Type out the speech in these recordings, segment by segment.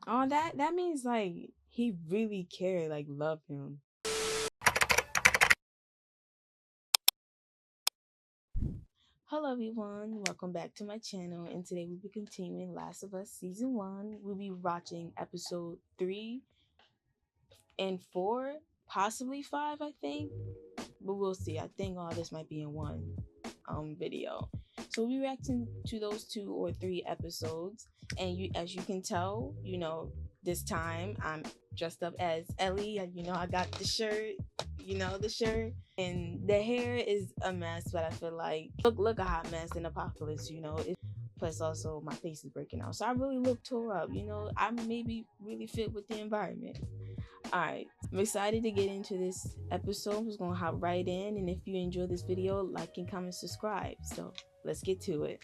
Oh, that means like he really cared, like loved him. Hello everyone, welcome back to my channel, and today we'll be continuing Last of Us Season 1. We'll be watching episode 3 and 4, possibly 5, I think. But we'll see. I think all this might be in one video. So we'll be reacting to those 2 or 3 episodes. And as you can tell, this time I'm dressed up as Ellie. I got the shirt, the shirt. And the hair is a mess, but I feel like look a hot mess in Apocalypse, plus also my face is breaking out. So I really look tore up, I maybe really fit with the environment. Alright, I'm excited to get into this episode. I'm just gonna hop right in, and if you enjoy this video, like and comment, subscribe. So let's get to it.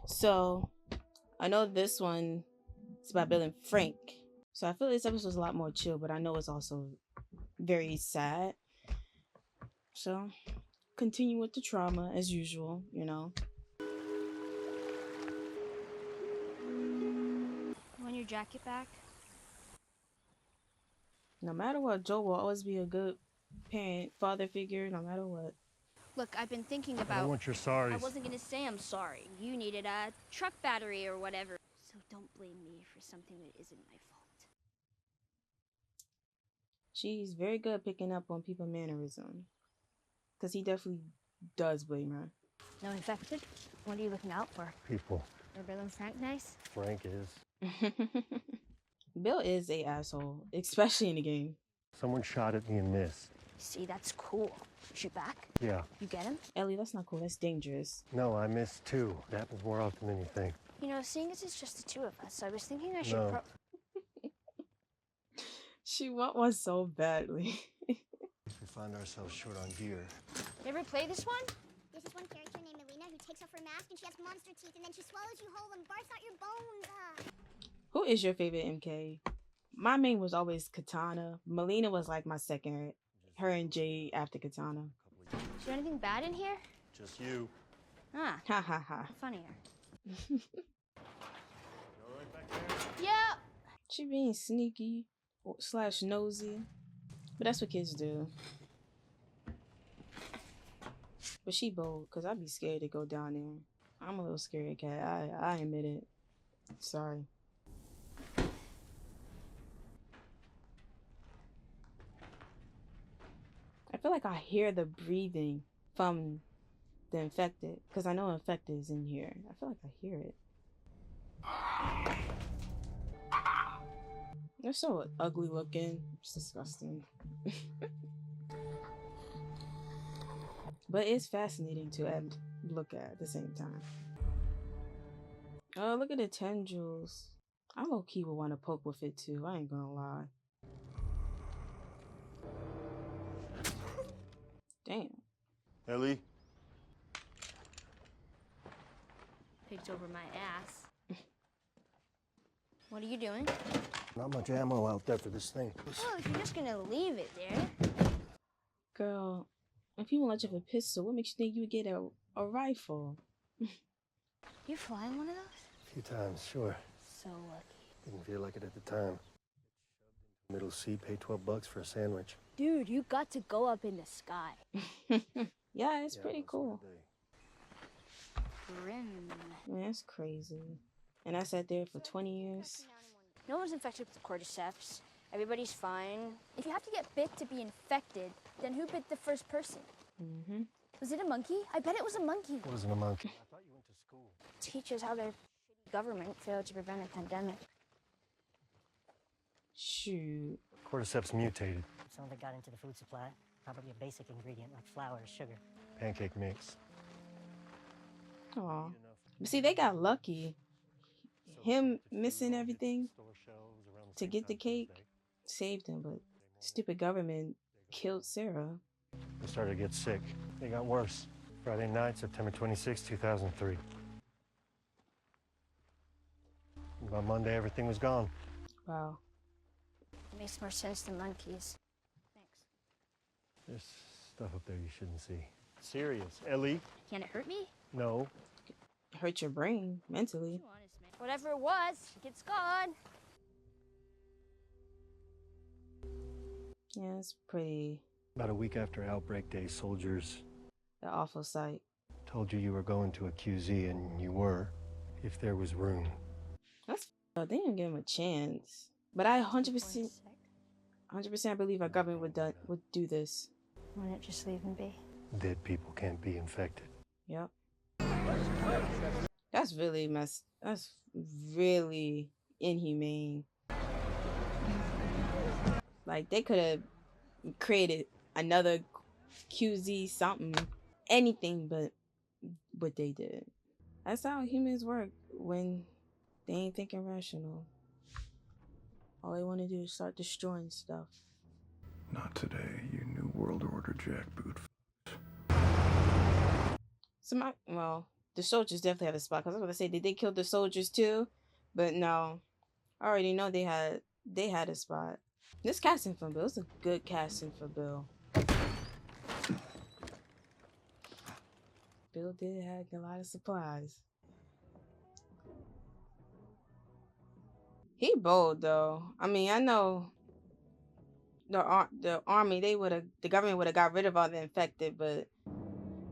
So I know this one is about Bill and Frank. So I feel like this episode is a lot more chill, but I know it's also very sad. So continue with the trauma as usual, Want your jacket back? No matter what, Joe will always be a good parent, father figure, no matter what. Look, I've been thinking about... I don't want your sorries. I wasn't gonna say I'm sorry. You needed a truck battery or whatever. So don't blame me for something that isn't my fault. She's very good at picking up on people's mannerism. Because he definitely does blame her. No infected? What are you looking out for? People. Are Bill and Frank nice? Frank is. Bill is a asshole, especially in the game. Someone shot at me and missed. See, that's cool. Shoot back? Yeah. You get him? Ellie, that's not cool. That's dangerous. No, I missed too. It happens more often than you think. Seeing as it's just the 2 of us, I was thinking I should No. She want one so badly. We find ourselves short on gear. You ever play this one? There's this one character named Melina who takes off her mask and she has monster teeth and then she swallows you whole and barfs out your bones. Who is your favorite MK? My main was always Katana. Melina was like my second. Her and Jade after Katana. Is there anything bad in here? Just you. Ah, Ha ha ha. funnier. You all right back there? Yeah. She being sneaky / nosy. But that's what kids do. But she bold, because I'd be scared to go down there. I'm a little scared cat. I admit it. Sorry. I feel like I hear the breathing from the infected, because I know infected is in here. I feel like I hear it. They're so ugly looking. It's disgusting. But it's fascinating to look at the same time. Oh, look at the tendrils. I low-key would want to poke with it too. I ain't gonna lie. Damn. Ellie? Picked over my ass. What are you doing? Not much ammo out there for this thing. Well, if you're just gonna leave it there. Girl, if you won't let you have a pistol, what makes you think you would get a rifle? You flying one of those? A few times, sure. So lucky. Didn't feel like it at the time. Middle seat, pay $12 for a sandwich. Dude, you got to go up in the sky. Yeah, it's pretty cool. Grim. Man, that's crazy. And I sat there for 20 years. No one's infected with cordyceps. Everybody's fine. If you have to get bit to be infected, then who bit the first person? Mm-hmm. Was it a monkey? I bet it was a monkey. It wasn't a monkey. I thought you went to school. Teaches how their government failed to prevent a pandemic. Shoot. Cordyceps mutated. Some of it got into the food supply. Probably a basic ingredient like flour or sugar. Pancake mix. Aw. But see, they got lucky. Him missing everything to get the cake saved him, but stupid government killed Sarah. They started to get sick. They got worse. Friday night, September 26, 2003. By Monday, everything was gone. Wow. It makes more sense than monkeys. Thanks. There's stuff up there you shouldn't see. Serious. Ellie? Can it hurt me? No. Hurt your brain mentally. Whatever it was, it's gone. Yeah, it's pretty About a week after Outbreak Day, soldiers an awful sight. told you you were going to a QZ, and you were, if there was room. That's they didn't give him a chance. But I 100% 100% believe our government would do this. Why not just leave him be? Dead people can't be infected. Yep. That's really that's really inhumane. Like they could have created another QZ something, anything but what they did. That's how humans work when they ain't thinking rational. All they want to do is start destroying stuff. Not today, you New World Order jackboot. Well, the soldiers definitely have a spot. Cause I was gonna say, did they kill the soldiers too? But no, I already know they had a spot. This casting for Bill is a good casting for Bill. Bill did have a lot of supplies. He bold though. I mean, I know the army the government would have got rid of all the infected, but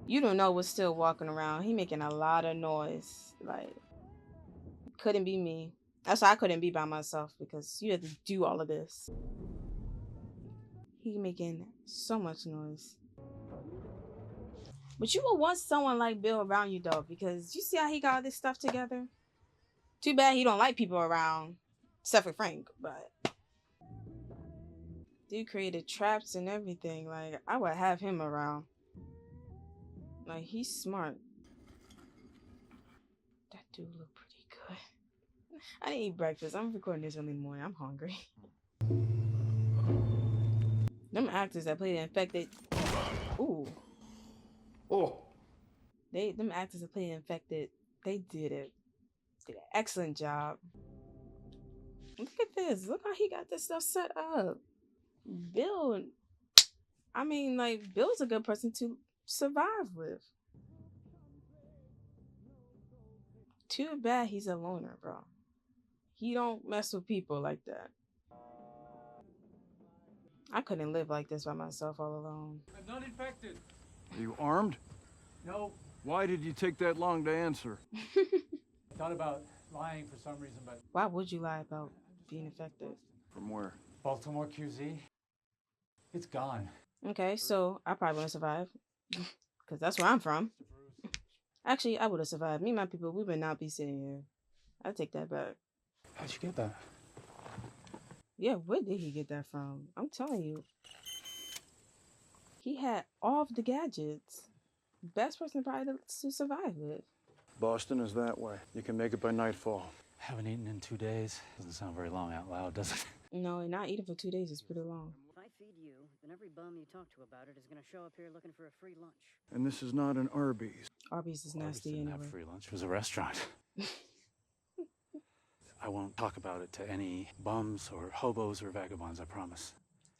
you don't know what's still walking around. He making a lot of noise. Like, couldn't be me. That's why I couldn't be by myself, because you had to do all of this. He making so much noise. But you would want someone like Bill around you though, because you see how he got all this stuff together. Too bad he don't like people around, except for Frank. But dude created traps and everything. Like, I would have him around. Like, he's smart. That dude look pretty good. I didn't eat breakfast. I'm recording this early in the morning. I'm hungry. Them actors that play the infected. Ooh. Oh! Them actors that play the infected, they did an excellent job. Look at this. Look how he got this stuff set up. Bill, I mean, like, Bill's a good person to survive with. Too bad he's a loner, bro. He don't mess with people like that. I couldn't live like this by myself all alone. I'm not infected. Are you armed? No. Why did you take that long to answer? Thought about lying for some reason, but Why would you lie about being infected? From where? Baltimore QZ, it's gone. Okay, so I probably wouldn't survive. Because that's where I'm from. Actually, I would have survived. Me and my people, we would not be sitting here. I take that back. How'd you get that? Yeah, where did he get that from? I'm telling you. He had all of the gadgets. Best person probably to survive with. Boston is that way. You can make it by nightfall. Haven't eaten in 2 days. Doesn't sound very long out loud, does it? No, and not eating for 2 days is pretty long. If I feed you, then every bum you talk to about it is going to show up here looking for a free lunch. And this is not an Arby's. Arby's is Arby's nasty didn't anyway. have free lunch. It was a restaurant. I won't talk about it to any bums or hobos or vagabonds, I promise.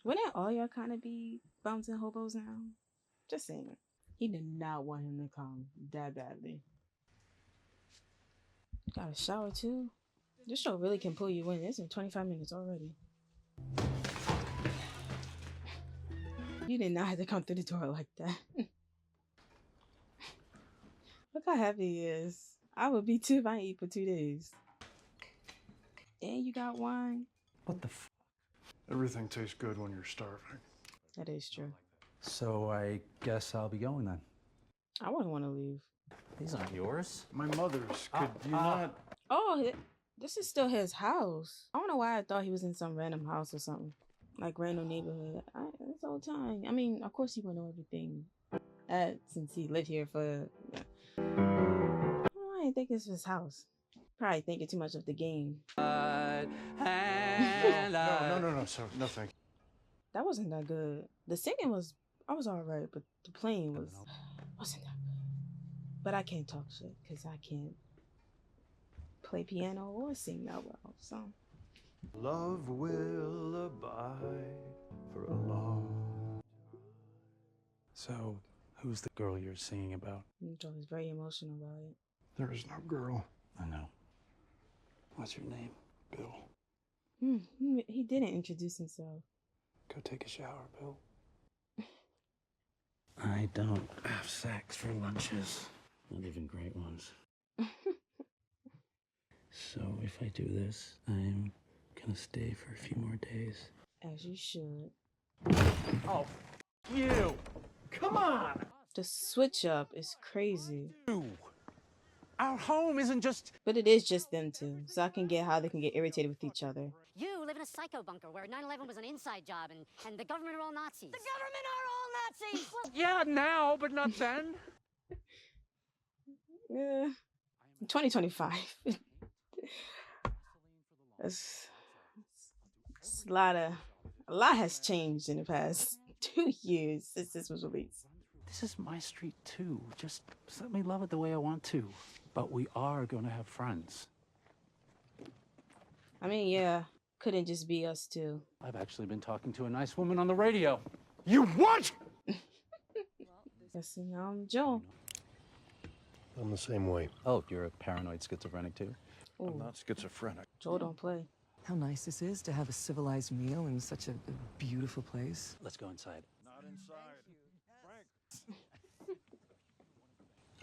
Wouldn't all y'all kind of be bums and hobos now? Just saying. He did not want him to come that badly. Got a shower too. This show really can pull you in. It's in 25 minutes already. You did not have to come through the door like that. Look how happy he is. I would be too if I eat for 2 days. And you got wine? What the f? Everything tastes good when you're starving. That is true. So I guess I'll be going then. I wouldn't want to leave. These aren't yours. My mother's. Could you not? Oh, this is still his house. I don't know why I thought he was in some random house or something. Like random neighborhood. This whole time. I mean, of course he would know everything. Since he lived here for... I didn't think this was his house. Probably thinking too much of the game. No, sir. No, thank you. That wasn't that good. The singing was... I was alright, but the playing wasn't that good. But I can't talk shit, because I can't play piano or sing that well, so... Love will abide for a long... So, who's the girl you're singing about? Joe was very emotional about it. There is no girl. I know. What's your name? Bill. He didn't introduce himself. Go take a shower, Bill. I don't have sex for lunches. Not even great ones. So if I do this, I'm gonna stay for a few more days. As you should. Oh, you! Come on! The switch up is crazy. Our home isn't just... But it is just them two, so I can get how they can get irritated with each other. You live in a psycho bunker where 9/11 was an inside job and the government are all Nazis. The government are all Nazis! Yeah, now, but not then. Yeah. 2025. it's a lot has changed in the past 2 years since this was released. This is my street too. Just let me love it the way I want to. But we are gonna have friends. I mean, yeah, couldn't just be us two. I've actually been talking to a nice woman on the radio. You what? Yes, and I'm Joe. I'm the same way. Oh, you're a paranoid schizophrenic too? Ooh, I'm not schizophrenic. Joe don't play. How nice this is to have a civilized meal in such a beautiful place. Let's go inside. Not inside.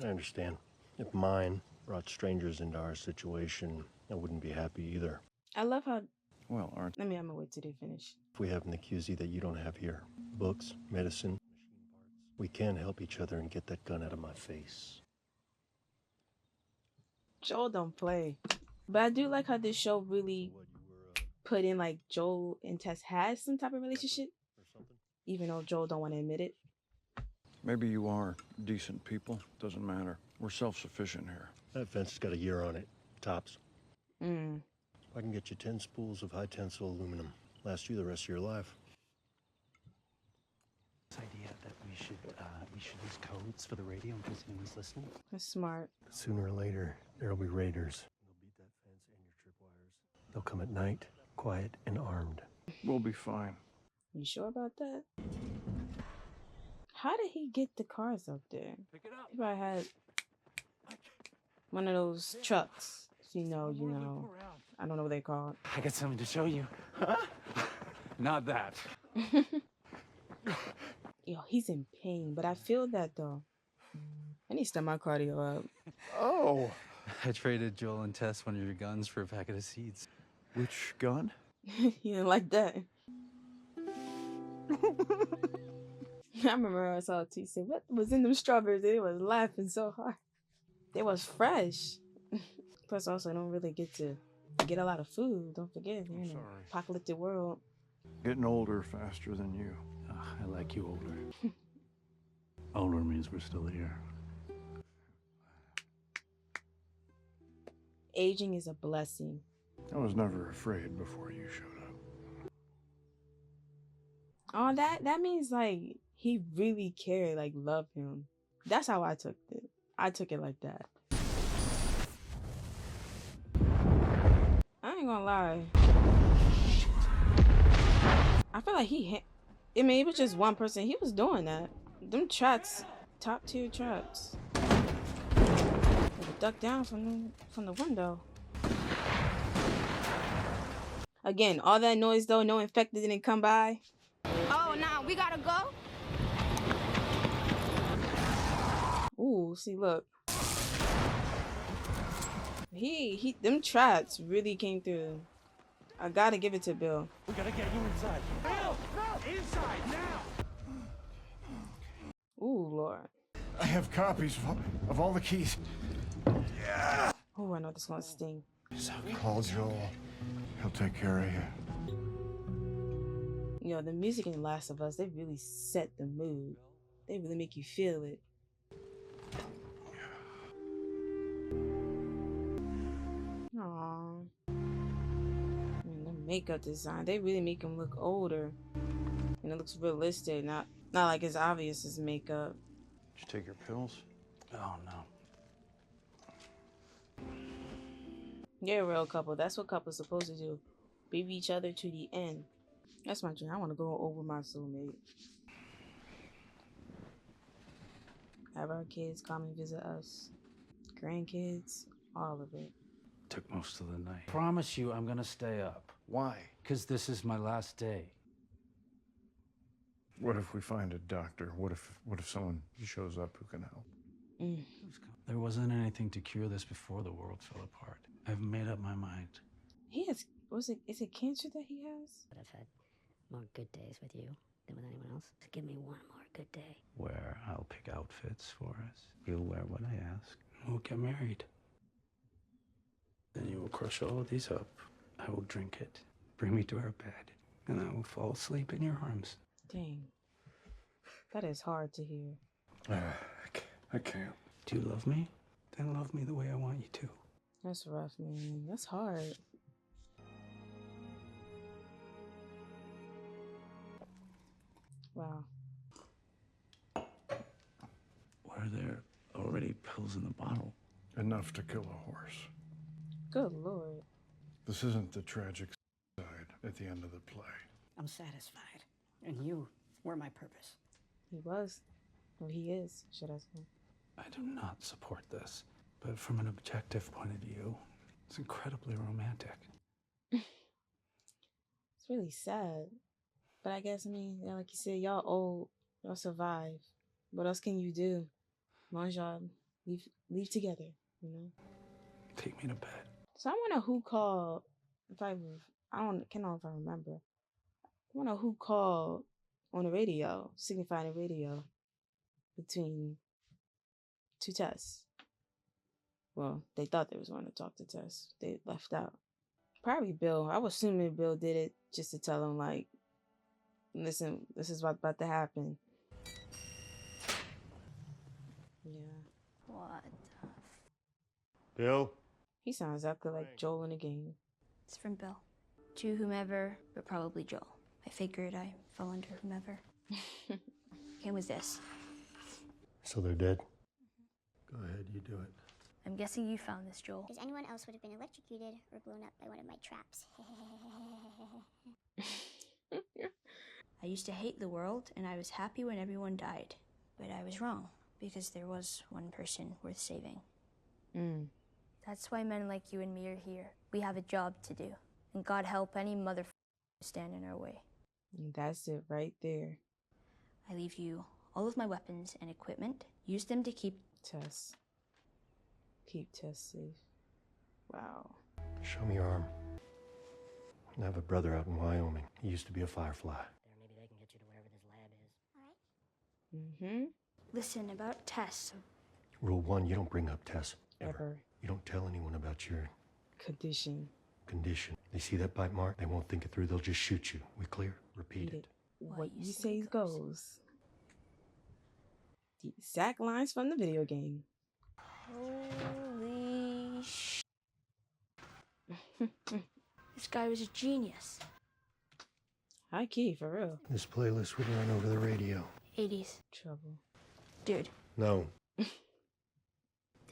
I understand. If mine brought strangers into our situation, I wouldn't be happy either. I love how. Well, aren't Let me. I'm gonna wait till they finish. If we have an accusee that you don't have here, books, medicine, we can help each other and get that gun out of my face. Joel don't play, but I do like how this show really put in like Joel and Tess has some type of relationship, even though Joel don't want to admit it. maybe you are decent people. Doesn't matter. We're self-sufficient here. That fence has got a year on it, tops. Mm. I can get you 10 spools of high-tensile aluminum. Last you the rest of your life. This idea that we should use codes for the radio in case anyone's listening. That's smart. Sooner or later, there'll be raiders. They'll beat that fence and your tripwires. They'll come at night, quiet and armed. We'll be fine. You sure about that? How did he get the cars up there? Pick it up. He probably had one of those trucks. You know. I don't know what they called. I got something to show you. Not that. Yo, he's in pain, but I feel that though. I need to step my cardio up. Oh! I traded Joel and Tess one of your guns for a packet of seeds. Which gun? You didn't like that. I remember I saw T say, "What was in them strawberries?" They was laughing so hard. They was fresh. Plus, also, I don't really get a lot of food. Don't forget, you're in an apocalyptic world. Getting older faster than you. I like you older. Older means we're still here. Aging is a blessing. I was never afraid before you showed up. Oh, that means like he really cared, like love him. That's how I took it. I took it like that. I ain't gonna lie. I feel like I mean, it was just one person. He was doing that. Them traps, top tier traps. Duck down from the window. Again, all that noise though, no infected didn't come by. Oh, now we gotta go? Ooh, see, look. Them traps really came through. I gotta give it to Bill. We gotta get you inside. Bill! Inside, now! Ooh, Lord. I have copies of all the keys. Yeah! Ooh, I know this gonna sting. Call Joel. He'll take care of you. You know, the music in The Last of Us, they really set the mood. They really make you feel it. Aww. And the makeup design, they really make him look older. And it looks realistic, not like it's obvious as makeup. Did you take your pills? Oh, no. You're a real couple. That's what couples supposed to do. Baby each other to the end. That's my dream. I want to go over my soulmate. Have our kids come and visit us. Grandkids, all of it. Took most of the night. Promise you I'm gonna stay up. Why? Because this is my last day. What if we find a doctor? What if someone shows up who can help? There wasn't anything to cure this before the world fell apart. I've made up my mind. He has, is it cancer that he has? But I've had more good days with you than with anyone else. Just give me one more good day. Where I'll pick outfits for us. You'll wear what I ask. We'll get married. Then you will crush all of these up. I will drink it. Bring me to our bed. And I will fall asleep in your arms. Dang. That is hard to hear. I can't. Do you love me? Then love me the way I want you to. That's rough, man. That's hard. Wow. Were there already pills in the bottle? Enough to kill a horse. Good Lord. This isn't the tragic side at the end of the play. I'm satisfied. And you were my purpose. He was. Or he is, should I say. I do not support this. But from an objective point of view, it's incredibly romantic. It's really sad. But I guess, I mean, yeah, like you said, y'all old. Y'all survive. What else can you do? As long as y'all leave together, you know? Take me to bed. So I wonder who called, can't know if I remember. I wonder who called on the radio, signifying the radio, between two Tess. Well, they thought they was going to talk to Tess. They left out. Probably Bill. I was assuming Bill did it just to tell him, like, listen, this is what's about to happen. Yeah. What? Bill? He sounds exactly like Joel in the game. It's from Bill. To whomever, but probably Joel. I figured I fell under whomever. Came with this. So they're dead? Go ahead, you do it. I'm guessing you found this, Joel. Because anyone else would have been electrocuted or blown up by one of my traps. I used to hate the world, and I was happy when everyone died. But I was wrong, because there was one person worth saving. That's why men like you and me are here. We have a job to do. And God help any mother stand in our way. That's it right there. I leave you all of my weapons and equipment. Use them to keep Tess. Keep Tess safe. Wow. Show me your arm. I have a brother out in Wyoming. He used to be a firefly. There, maybe they can get you to wherever this lab is. Alright. Listen, about Tess. Rule 1, you don't bring up Tess. Ever. You don't tell anyone about your Condition. condition. They see that bite mark, they won't think it through, they'll just shoot you. We clear? Repeat it. What you say goes. The exact lines from the video game. Holy sh! This guy was a genius. High key, for real. This playlist would run over the radio. 80s. Trouble. Dude, No.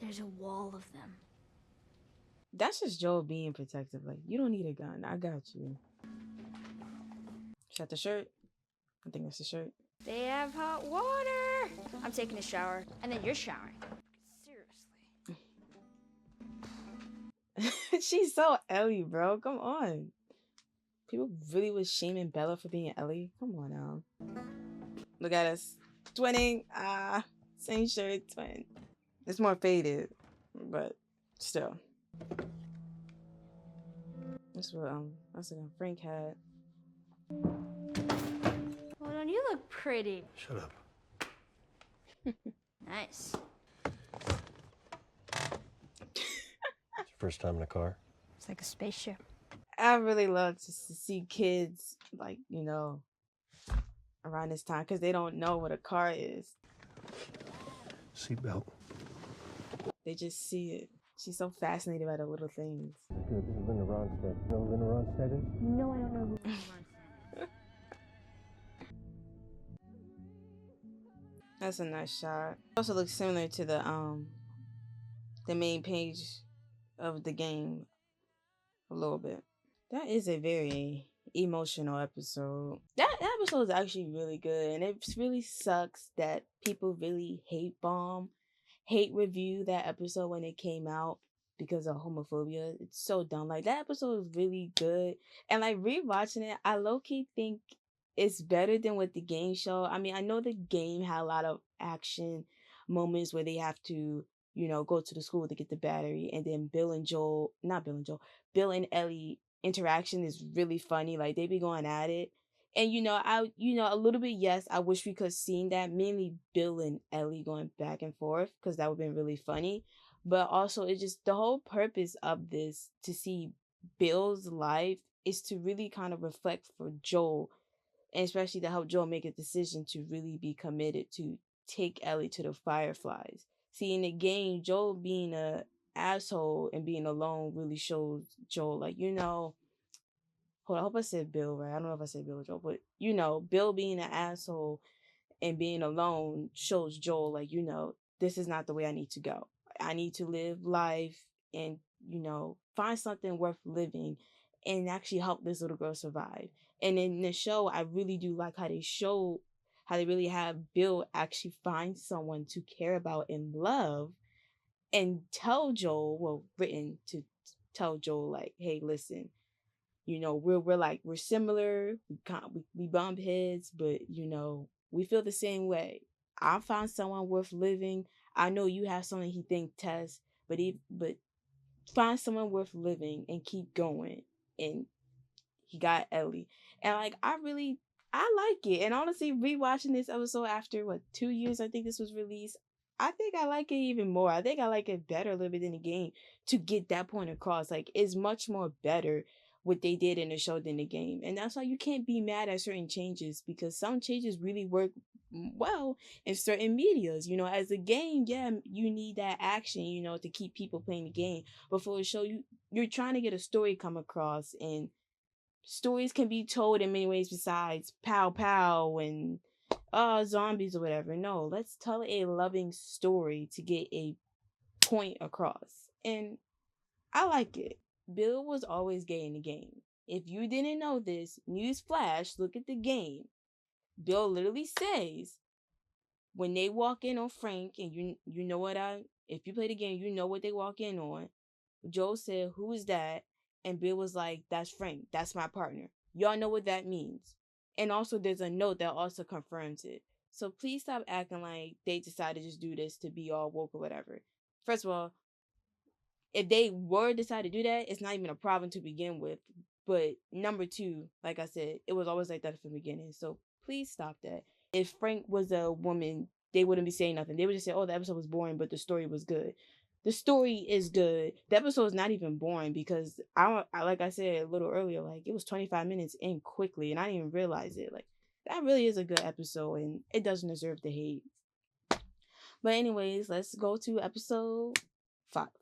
there's a wall of them. That's just Joel being protective. Like, you don't need a gun. I got you. Is that the shirt? I think that's the shirt. They have hot water. I'm taking a shower, and then you're showering. Seriously. She's so Ellie, bro. Come on. People really was shaming Bella for being Ellie. Come on now. Look at us. Twinning. Same shirt, twin. It's more faded, but still. That's what Frank had. Well, don't you look pretty? Shut up. Nice. It's your first time in a car? It's like a spaceship. I really love to see kids, like, you know, around this time because they don't know what a car is. Seatbelt. They just see it. She's so fascinated by the little things. Good, this is Linda Ronstadt. You know who Linda Ronstadt is? No, I don't know who. That's a nice shot. It also looks similar to the main page of the game a little bit. That is a very emotional episode. That episode is actually really good, and it really sucks that people really hate review that episode when it came out because of homophobia. It's so dumb. Like, that episode is really good, and like rewatching it, I low-key think it's better than what the game showed. I mean, I know the game had a lot of action moments where they have to, you know, go to the school to get the battery, and then Bill and Ellie interaction is really funny. Like they be going at it. And a little bit, yes, I wish we could have seen that, mainly Bill and Ellie going back and forth, because that would have been really funny. But also, it's just the whole purpose of this to see Bill's life is to really kind of reflect for Joel, and especially to help Joel make a decision to really be committed to take Ellie to the Fireflies. See, in the game, Joel being a asshole and being alone really shows Joel, like, hold on, I hope I said Bill right. I don't know if I said Bill or Joel, but Bill being an asshole and being alone shows Joel, like, this is not the way I need to go. I need to live life and, find something worth living and actually help this little girl survive. And in the show, I really do like how they really have Bill actually find someone to care about and love, and tell Joel, well, written to tell Joel, like, hey, listen, we're similar. We bump heads, but we feel the same way. I found someone worth living. I know you have someone he think Tess, but find someone worth living and keep going. And he got Ellie, and like I like it. And honestly, rewatching this episode after 2 years, I think this was released, I think I like it even more. I think I like it better a little bit in the game to get that point across. Like, it's much more better what they did in the show than the game. And that's why you can't be mad at certain changes, because some changes really work well in certain medias. As a game, yeah, you need that action, to keep people playing the game. But for a show, you're trying to get a story come across, and stories can be told in many ways besides pow pow and zombies or whatever. No, let's tell a loving story to get a point across. And I like it. Bill was always gay in the game. If you didn't know this, newsflash, look at the game. Bill literally says, when they walk in on Frank, and you know what if you play the game, you know what they walk in on. Joel said, who is that? And Bill was like, that's Frank. That's my partner. Y'all know what that means. And also, there's a note that also confirms it. So please stop acting like they decided to just do this to be all woke or whatever. First of all, if they were decided to do that, it's not even a problem to begin with. But number two, like I said, it was always like that from the beginning. So please stop that. If Frank was a woman, they wouldn't be saying nothing. They would just say, oh, the episode was boring, but the story was good. The story is good. The episode is not even boring, because I like I said a little earlier, like, it was 25 minutes in quickly, and I didn't even realize it. Like, that really is a good episode, and it doesn't deserve the hate. But anyways, let's go to episode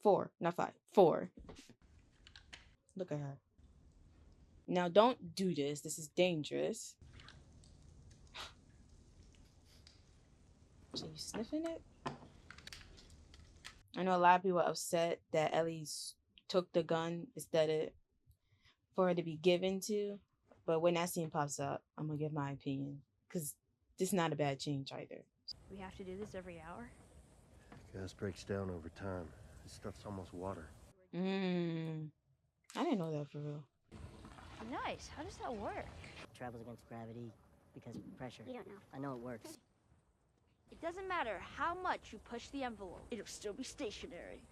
4. Look at her. Now, don't do this. This is dangerous. So you sniffing it? I know a lot of people are upset that Ellie took the gun instead of for her to be given to. But when that scene pops up, I'm going to give my opinion. Because this is not a bad change either. We have to do this every hour? Gas breaks down over time. This stuff's almost water. I didn't know that for real. Nice. How does that work? It travels against gravity because of pressure. You don't know. I know it works. It doesn't matter how much you push the envelope. It'll still be stationary.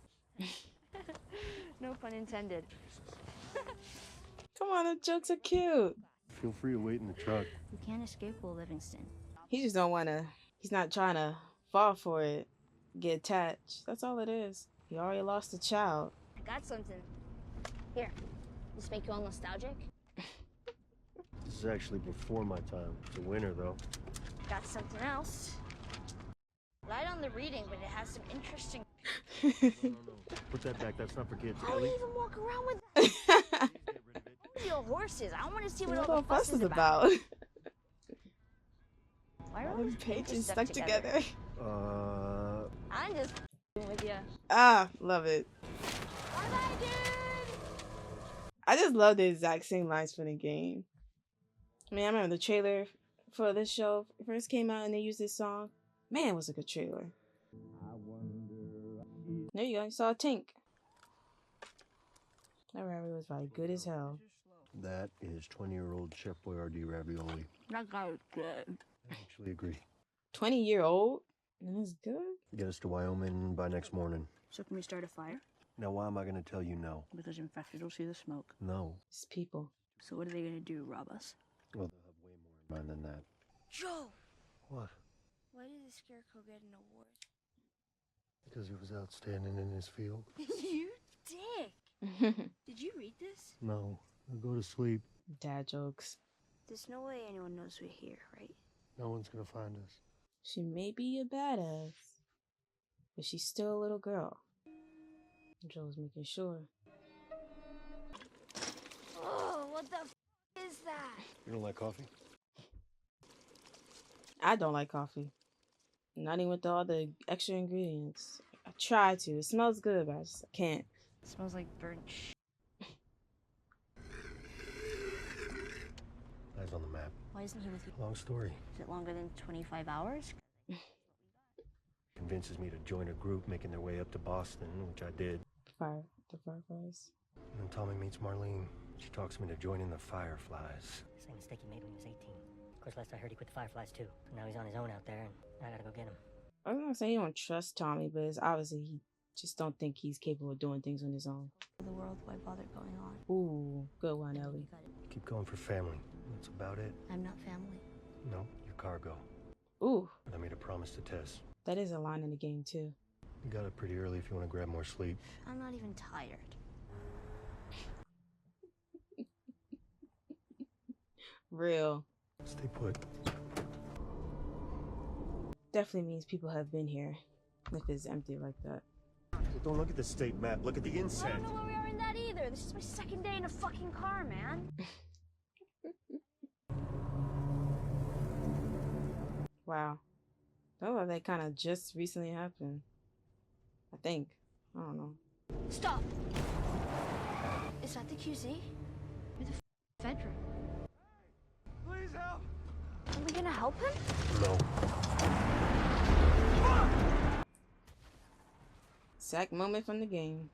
No pun intended. Come on, the jokes are cute. Feel free to wait in the truck. You can't escape Will Livingston. He just don't want to. He's not trying to fall for it. Get attached. That's all it is. He already lost a child. I got something. Here. This make you all nostalgic? This is actually before my time. It's a winner, though. Got something else. Light on the reading, but it has some interesting... No. Put that back. That's not for kids. How do Ellie? you even walk around with that? Real horses. I want to see what all the fuss is about. Why are all these pages stuck together? I'm just with you. Love it. What have I done? I just love the exact same lines from the game. I mean, I remember the trailer for this show first came out and they used this song. Man, it was a good trailer. There you go. You saw a tank. That Rary was probably good as hell. That is 20-year-old Chef Boyardee ravioli. That guy is good. I actually agree. 20-year-old? And it's good? Get us to Wyoming by next morning. So can we start a fire? Now, why am I going to tell you no? Because infected will see the smoke. No. It's people. So what are they gonna do, rob us? Well, they'll have way more in mind than that. Joe! What? Why did the Scarecrow get an award? Because he was outstanding in his field? You dick! Did you read this? No. Go to sleep. Dad jokes. There's no way anyone knows we're here, right? No one's going to find us. She may be a badass, but she's still a little girl. Joel's making sure. Oh, what the is that? You don't like coffee? I don't like coffee. Not even with all the extra ingredients. I try to. It smells good, but I can't. It smells like burnt Eyes on the map. Why isn't he with you? Long story. Is it longer than 25 hours? Convinces me to join a group making their way up to Boston, which I did. The Fireflies. And then Tommy meets Marlene. She talks me to joining the Fireflies. Same mistake he made when he was 18. Of course, last I heard he quit the Fireflies too. Now he's on his own out there, and I gotta go get him. I was gonna say you don't trust Tommy, but it's obviously he just don't think he's capable of doing things on his own. The world, why bother going on? Ooh, good one, Ellie. Keep going for family. That's about it. I'm not family. No, your cargo. Ooh, But I made a promise to Tess. that is a line in the game too. You got up pretty early if you want to grab more sleep. I'm not even tired. Real. Stay put. Definitely means people have been here. If it's empty like that. Well, don't look at the state map. Look at the I inside. don't know where we are in that either. This is my second day in a fucking car, man. Wow. Oh, that kind of just recently happened. I think. I don't know. Stop! Is that the QZ? Or the Fedra? Please help! Are we gonna help him? No. Sack moment from the game.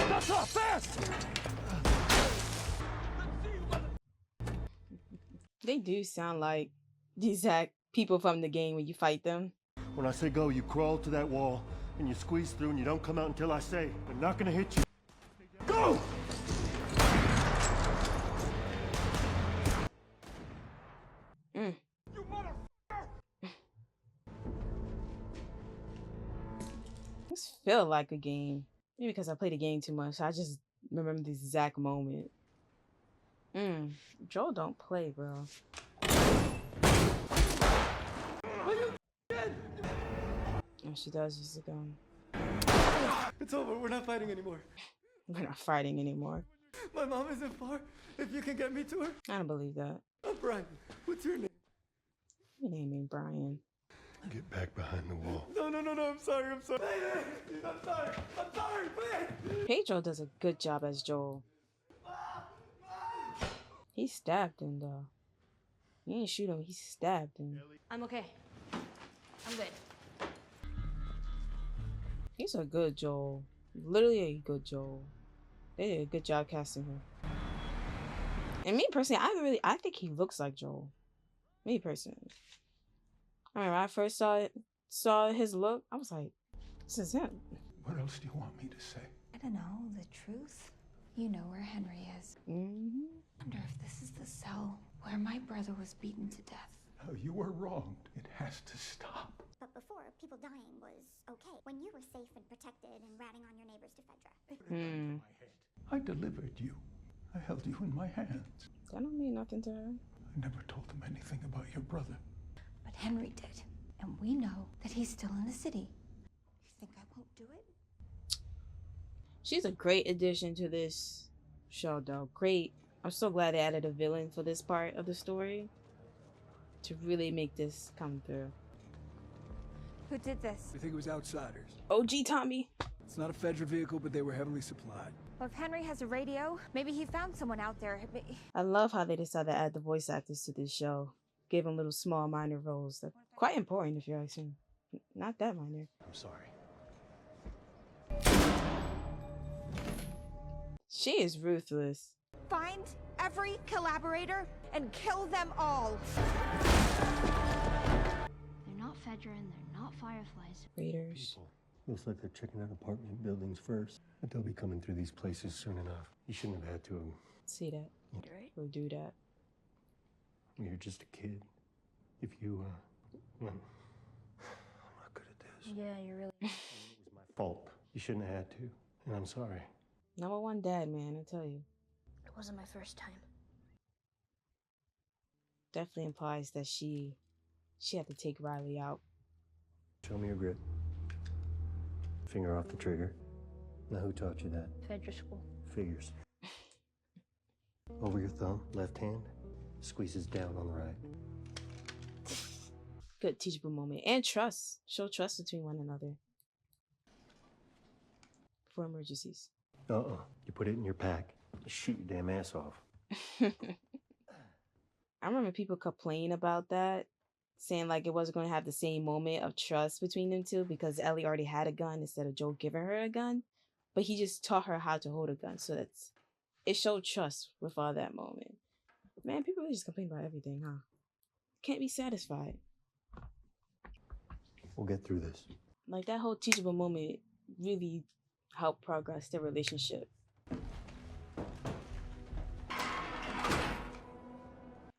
That's off fast! They do sound like the exact people from the game when you fight them. When I say go, you crawl to that wall, and you squeeze through, and you don't come out until I say, I'm not gonna hit you. Go! Mm. You motherfucker! This feel like a game. Maybe because I played the game too much. I just remember this exact moment. Joel don't play, bro. Oh, she does use a gun. It's over. We're not fighting anymore. We're not fighting anymore. My mom isn't far. If you can get me to her. I don't believe that. I'm Brian. What's your name? Your name ain't Brian. Get back behind the wall. No. I'm sorry. I'm sorry. I'm sorry, please. Pedro does a good job as Joel. He stabbed him, though. He didn't shoot him, he stabbed him. I'm okay. I'm good. He's a good Joel. Literally a good Joel. They did a good job casting him. And me personally, I think he looks like Joel. Me personally. I mean, when I first saw his look, I was like, this is him. What else do you want me to say? I don't know, the truth. You know where Henry is. Mm-hmm. I wonder if this is the cell where my brother was beaten to death. No, you were wronged. It has to stop. But before, people dying was okay. When you were safe and protected and ratting on your neighbors to Fedra. I delivered you. I held you in my hands. That don't mean nothing to her. I never told them anything about your brother. But Henry did. And we know that he's still in the city. You think I won't do it? She's a great addition to this show, though. Great. I'm so glad they added a villain for this part of the story to really make this come through. Who did this? We think it was outsiders. OG Tommy. It's not a Fedra vehicle, but they were heavily supplied. Well, if Henry has a radio, maybe he found someone out there. I love how they decided to add the voice actors to this show. Gave them little small minor roles. They're quite important if you're asking. Not that minor. I'm sorry. She is ruthless. Find every collaborator and kill them all. They're not Fedra and they're not Fireflies. Raiders. Looks like they're checking out apartment buildings first. But they'll be coming through these places soon enough. You shouldn't have had to See that. Right? Or do that. You're just a kid. If you, well, I'm not good at this. Yeah, you're really. It was my fault. You shouldn't have had to. And I'm sorry. Number one dad, man, I tell you. It wasn't my first time. Definitely implies that she had to take Riley out. Show me your grip. Finger off the trigger. Now, who taught you that? Fedra school. Figures. Over your thumb, left hand, squeezes down on the right. Good teachable moment. And trust. Show trust between one another. For emergencies. You put it in your pack. You shoot your damn ass off. I remember people complain about that, saying like it wasn't going to have the same moment of trust between them two because Ellie already had a gun instead of Joel giving her a gun. But he just taught her how to hold a gun. So it showed trust with all that moment. Man, people really just complain about everything, huh? Can't be satisfied. We'll get through this. Like that whole teachable moment really helped progress their relationship.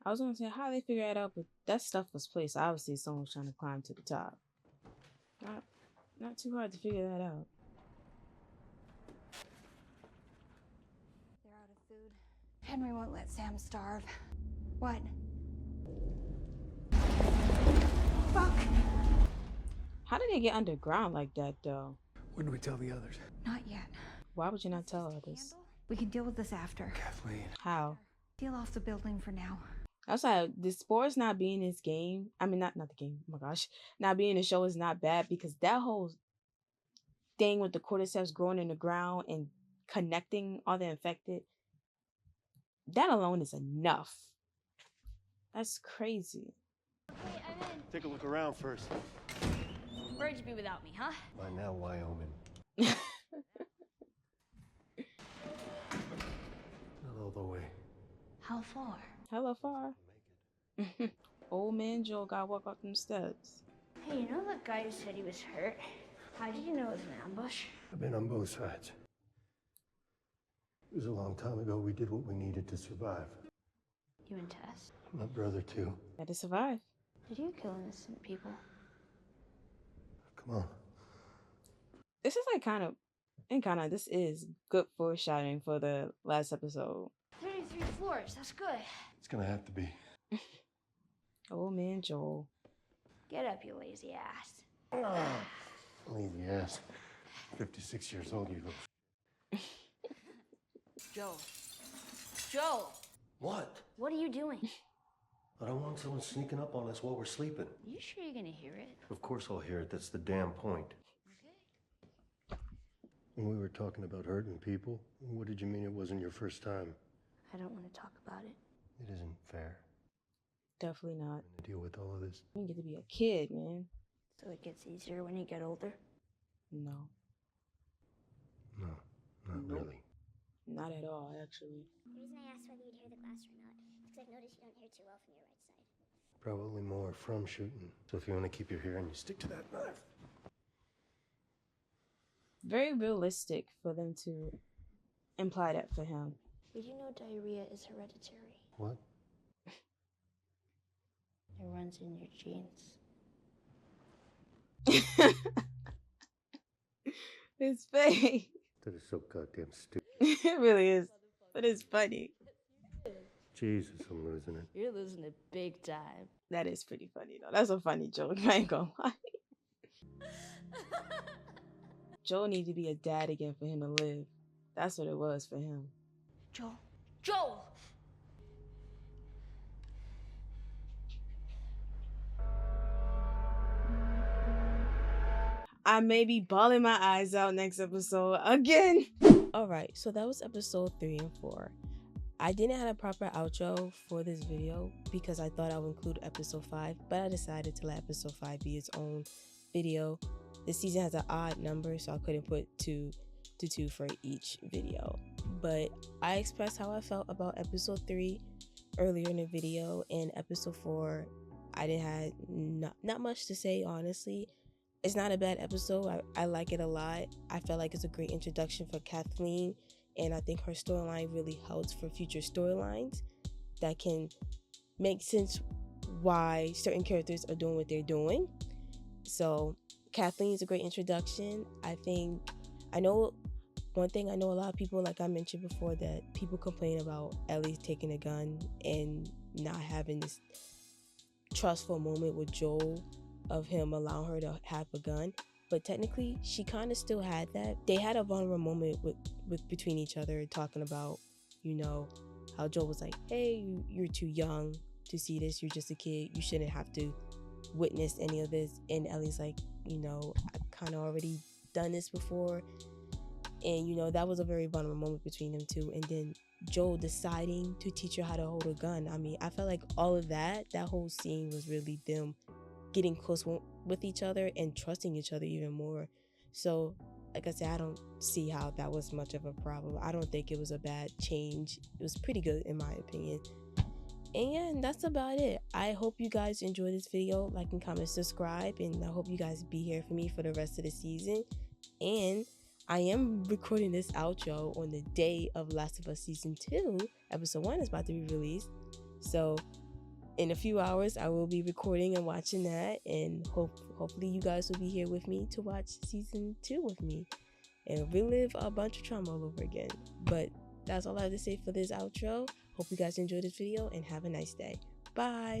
I was gonna say how they figure it out, but that stuff was placed. Obviously, someone was trying to climb to the top. Not too hard to figure that out. They're out of food. Henry won't let Sam starve. What? Fuck! How did they get underground like that, though? When do we tell the others? Not yet. Why would you not tell others? We can deal with this after. Kathleen. How? Seal off the building for now. Outside, the spores not being in this game. I mean, not the game. Oh my gosh, not being in the show is not bad because that whole thing with the cordyceps growing in the ground and connecting all the infected. That alone is enough. That's crazy. Wait, I'm in. Take a look around first. Where'd you be without me, huh? By now, Wyoming. Not all the way. How far? Hella far. Old man Joel gotta walk up them steps. Hey, you know that guy who said he was hurt? How did you know it was an ambush? I've been on both sides. It was a long time ago. We did what we needed to survive. You and Tess? My brother, too. Had to survive. Did you kill innocent people? Come on. This is like this is good foreshadowing for the last episode. 33 floors, that's good. It's gonna have to be. Old man Joel. Get up, you lazy ass. Lazy ass. 56 years old, you go. Joel. Joel! What? What are you doing? I don't want someone sneaking up on us while we're sleeping. You sure you're gonna hear it? Of course I'll hear it. That's the damn point. Okay. When we were talking about hurting people, what did you mean it wasn't your first time? I don't want to talk about it. It isn't fair. Definitely not. To deal with all of this. You get to be a kid, man. So it gets easier when you get older? No. No, not really. Not at all, actually. The reason I asked whether you'd hear the glass or not is because I've noticed you don't hear too well from your right side. Probably more from shooting. So if you want to keep your hearing, you stick to that knife. Very realistic for them to imply that for him. Did you know diarrhea is hereditary? What? It runs in your genes. His face. That is so goddamn stupid. It really is. But it's funny. Jesus, I'm losing it. You're losing it big time. That is pretty funny, though. That's a funny joke. I ain't gonna lie. Joel needed to be a dad again for him to live. That's what it was for him. Joel. Joel! I may be bawling my eyes out next episode again. Alright, so that was episode 3 and 4. I didn't have a proper outro for this video because I thought I would include episode 5, but I decided to let episode 5 be its own video. This season has an odd number, so I couldn't put 2 to 2 for each video. but I expressed how I felt about episode 3 earlier in the video. And episode 4, I didn't have not much to say, honestly. It's not a bad episode. I like it a lot. I felt like it's a great introduction for Kathleen, and I think her storyline really helps for future storylines that can make sense why certain characters are doing what they're doing. So Kathleen is a great introduction. I know one thing, I know a lot of people, like I mentioned before, that people complain about Ellie taking a gun and not having this trustful moment with Joel of him allowing her to have a gun, but technically she kind of still had that. They had a vulnerable moment with between each other, talking about, you know, how Joel was like, hey, you're too young to see this, you're just a kid, you shouldn't have to witness any of this. And Ellie's like, you know, I kind of already done this before. And, you know, that was a very vulnerable moment between them two. And then Joel deciding to teach her how to hold a gun. I mean, I felt like all of that whole scene was really them getting close with each other and trusting each other even more. So, like I said, I don't see how that was much of a problem. I don't think it was a bad change. It was pretty good in my opinion. And yeah, that's about it. I hope you guys enjoyed this video. Like and comment, subscribe, and I hope you guys be here for me for the rest of the season. And I am recording this outro on the day of Last of Us Season 2. Episode 1 is about to be released. So in a few hours, I will be recording and watching that. And hopefully you guys will be here with me to watch Season 2 with me. And relive a bunch of trauma all over again. But that's all I have to say for this outro. Hope you guys enjoyed this video and have a nice day. Bye!